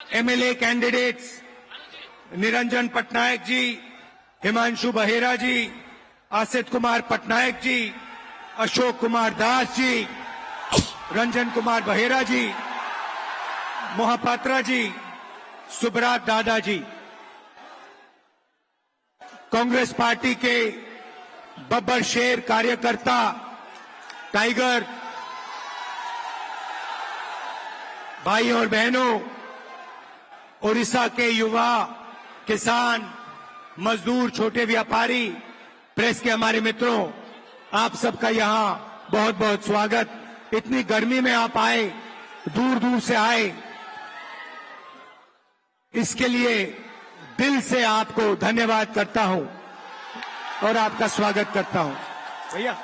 MLA candidates Niranjan Patnaik ji, Himanshu Bahera जी, आसित कुमार पटनायक जी, अशोक कुमार दास जी, रंजन कुमार बहेरा जी, मोहपात्रा जी, सुब्रात दादा जी, Congress party के बब्बर शेर कार्यकर्ता टाइगर भाई और बहनों, ओडिशा के युवा, किसान, मजदूर, छोटे व्यापारी, प्रेस के हमारे मित्रों, आप सबका यहां बहुत बहुत स्वागत। इतनी गर्मी में आप आए, दूर दूर से आए, इसके लिए दिल से आपको धन्यवाद करता हूं और आपका स्वागत करता हूं। भैया,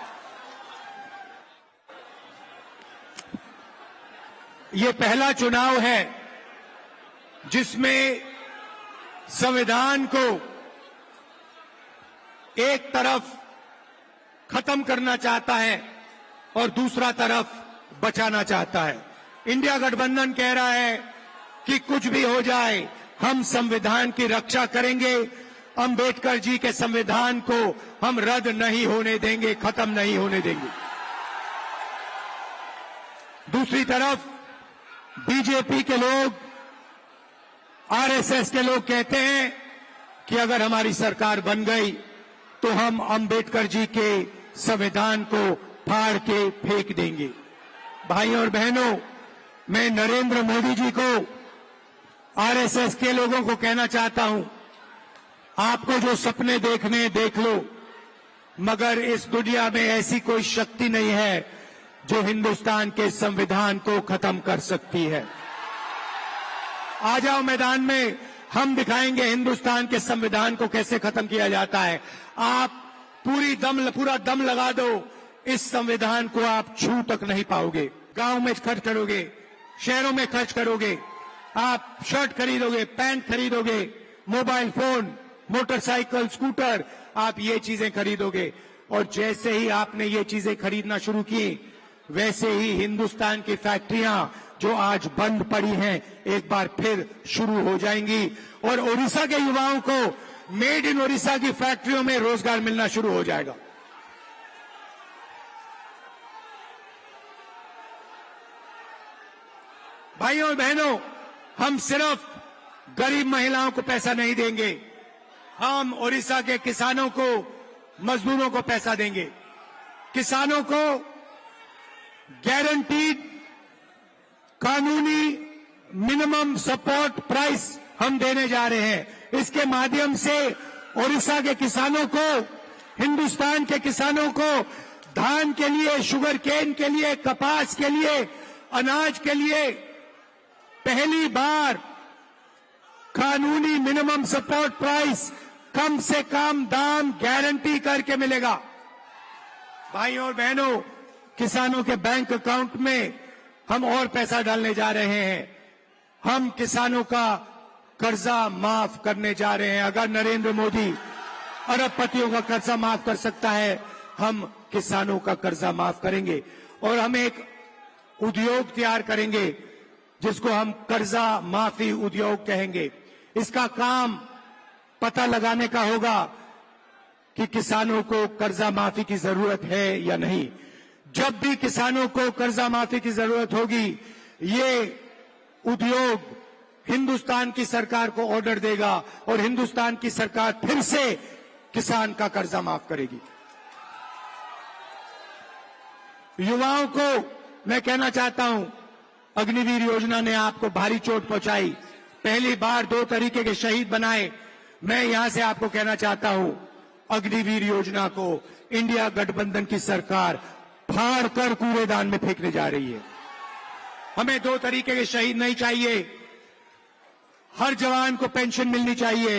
ये पहला चुनाव है जिसमें संविधान को एक तरफ खत्म करना चाहता है और दूसरा तरफ बचाना चाहता है। इंडिया गठबंधन कह रहा है कि कुछ भी हो जाए हम संविधान की रक्षा करेंगे, अंबेडकर जी के संविधान को हम रद्द नहीं होने देंगे, खत्म नहीं होने देंगे। दूसरी तरफ बीजेपी के लोग, आरएसएस के लोग कहते हैं कि अगर हमारी सरकार बन गई तो हम अंबेडकर जी के संविधान को फाड़ के फेंक देंगे। भाइयों और बहनों, मैं नरेंद्र मोदी जी को, आरएसएस के लोगों को कहना चाहता हूं, आपको जो सपने देखने देख लो, मगर इस दुनिया में ऐसी कोई शक्ति नहीं है जो हिंदुस्तान के संविधान को खत्म कर सकती है। आ जाओ मैदान में, हम दिखाएंगे हिंदुस्तान के संविधान को कैसे खत्म किया जाता है। आप पूरा दम लगा दो, इस संविधान को आप छू तक नहीं पाओगे। गांव में खर्च करोगे, शहरों में खर्च करोगे, आप शर्ट खरीदोगे, पैंट खरीदोगे, मोबाइल फोन, मोटरसाइकिल, स्कूटर, आप ये चीजें खरीदोगे। और जैसे ही आपने ये चीजें खरीदना शुरू की, वैसे ही हिंदुस्तान की फैक्ट्रियां जो आज बंद पड़ी हैं, एक बार फिर शुरू हो जाएंगी और ओडिशा के युवाओं को मेड इन ओडिशा की फैक्ट्रियों में रोजगार मिलना शुरू हो जाएगा। भाइयों और बहनों, हम सिर्फ गरीब महिलाओं को पैसा नहीं देंगे, हम ओडिशा के किसानों को, मजदूरों को पैसा देंगे। किसानों को गारंटीड कानूनी मिनिमम सपोर्ट प्राइस हम देने जा रहे हैं। इसके माध्यम से ओडिशा के किसानों को, हिंदुस्तान के किसानों को धान के लिए, शुगर केन के लिए, कपास के लिए, अनाज के लिए पहली बार कानूनी मिनिमम सपोर्ट प्राइस, कम से कम दाम गारंटी करके मिलेगा। भाइयों और बहनों, किसानों के बैंक अकाउंट में हम और पैसा डालने जा रहे हैं। हम किसानों का कर्जा माफ करने जा रहे हैं। अगर नरेंद्र मोदी अरबपतियों का कर्जा माफ कर सकता है, हम किसानों का कर्जा माफ करेंगे। और हम एक उद्योग तैयार करेंगे जिसको हम कर्जा माफी उद्योग कहेंगे। इसका काम पता लगाने का होगा कि किसानों को कर्जा माफी की जरूरत है या नहीं। जब भी किसानों को कर्जा माफी की जरूरत होगी, ये उद्योग हिंदुस्तान की सरकार को ऑर्डर देगा और हिंदुस्तान की सरकार फिर से किसान का कर्जा माफ करेगी। युवाओं को मैं कहना चाहता हूं, अग्निवीर योजना ने आपको भारी चोट पहुंचाई, पहली बार 2 तरीके के शहीद बनाए। मैं यहां से आपको कहना चाहता हूं, अग्निवीर योजना को इंडिया गठबंधन की सरकार फाड़ कर कूड़ेदान में फेंकने जा रही है। हमें 2 तरीके के शहीद नहीं चाहिए। हर जवान को पेंशन मिलनी चाहिए,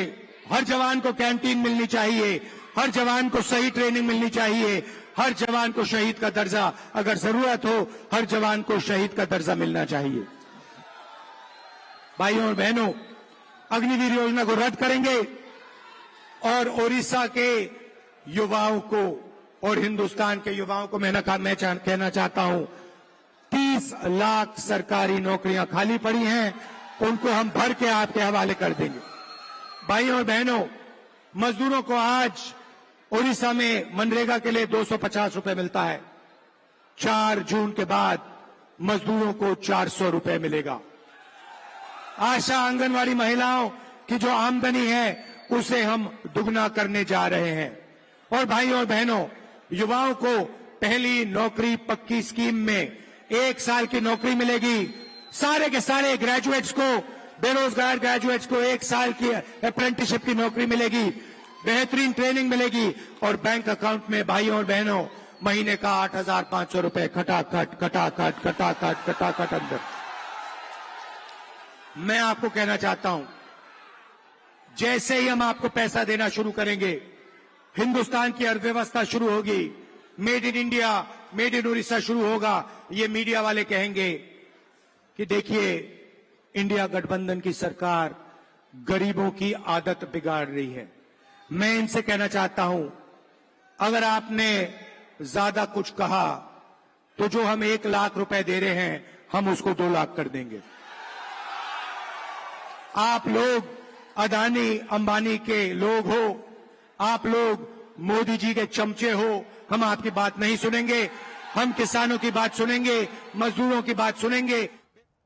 हर जवान को कैंटीन मिलनी चाहिए, हर जवान को सही ट्रेनिंग मिलनी चाहिए, हर जवान को शहीद का दर्जा, अगर जरूरत हो हर जवान को शहीद का दर्जा मिलना चाहिए। भाइयों और बहनों, अग्निवीर योजना को रद्द करेंगे और ओडिशा के युवाओं को और हिंदुस्तान के युवाओं को मैं कहना चाहता हूं, 30 लाख सरकारी नौकरियां खाली पड़ी हैं, उनको हम भर के आपके हवाले कर देंगे। भाइयों और बहनों, मजदूरों को आज उड़ीसा में मनरेगा के लिए 250 रुपए मिलता है। 4 जून के बाद मजदूरों को 400 रुपए मिलेगा। आशा आंगनवाड़ी महिलाओं की जो आमदनी है उसे हम दुगना करने जा रहे हैं। और भाइयों और बहनों, युवाओं को पहली नौकरी पक्की स्कीम में 1 साल की नौकरी मिलेगी। सारे के सारे ग्रेजुएट्स को, बेरोजगार ग्रेजुएट्स को 1 साल की अप्रेंटिसशिप की नौकरी मिलेगी, बेहतरीन ट्रेनिंग मिलेगी और बैंक अकाउंट में भाइयों और बहनों महीने का 8,500 रुपए खटाखट अंदर। मैं आपको कहना चाहता हूं, जैसे ही हम आपको पैसा देना शुरू करेंगे, हिंदुस्तान की अर्थव्यवस्था शुरू होगी, made in India, made in Orissa शुरू होगा। ये मीडिया वाले कहेंगे कि देखिए इंडिया गठबंधन की सरकार गरीबों की आदत बिगाड़ रही है। मैं इनसे कहना चाहता हूं, अगर आपने ज्यादा कुछ कहा तो जो हम 1 लाख रुपए दे रहे हैं हम उसको 2 लाख कर देंगे। आप लोग अदानी अंबानी के लोग हो, आप लोग मोदी जी के चमचे हो, हम आपकी बात नहीं सुनेंगे। हम किसानों की बात सुनेंगे, मजदूरों की बात सुनेंगे।